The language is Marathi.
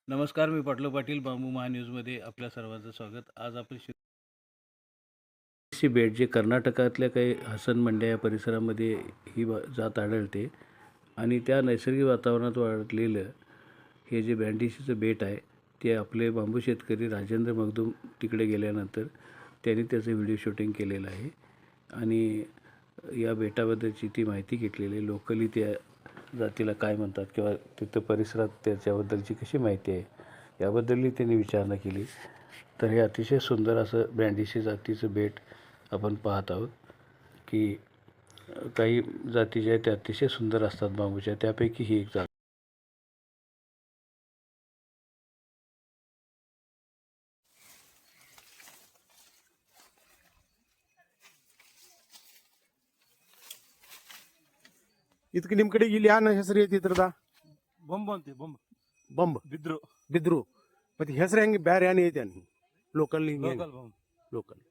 नमस्कार, मी पाटलो पाटील. बांबू महान्यूजमध्ये आपल्या सर्वांचं स्वागत. आज आपण ची बेट जे कर्नाटकातल्या काही हसन मंड्या या परिसरामध्ये ही जात आढळते आणि त्या नैसर्गिक वातावरणात वाढलेलं हे जे बँडिशीचं बेट आहे ते आपले बांबू शेतकरी राजेंद्र मगदूम तिकडे गेल्यानंतर त्यांनी त्याचं व्हिडिओ शूटिंग केलेलं आहे आणि या बेटाबद्दलची ती माहिती घेतलेली. लोकली त्या जातीला काय म्हणतात किंवा तिथं परिसरात त्याच्याबद्दलची कशी माहिती आहे याबद्दलही त्यांनी विचारणा केली. तर हे अतिशय सुंदर असं बँडिशी जातीचं बेट आपण पाहत आहोत की काही जाती ज्या आहेत त्या अतिशय सुंदर असतात बांबूच्या, त्यापैकी ही एक जात. ಇದಕ್ಕೆ ನಿಮ್ಮ ಕಡೆಗೆ ಇಲ್ಲಿ ಯಾನ ಹೆಸರು ಐತಿ ಇದ್ರದ? ಬೊಂಬು ಅಂತೀವಿ. ಬೊಂಬು ಬಂಬ್ ಬಿದ್ರು ಬಿದ್ರು. ಮತ್ತೆ ಹೆಸರು ಹೆಂಗೆ ಬೇರೆ ಏನ್ ಐತಿ ಅನ್ ಲೋಕಲ್ ಲೋಕಲ್ ಬೊಂಬು. ಲೋಕಲ್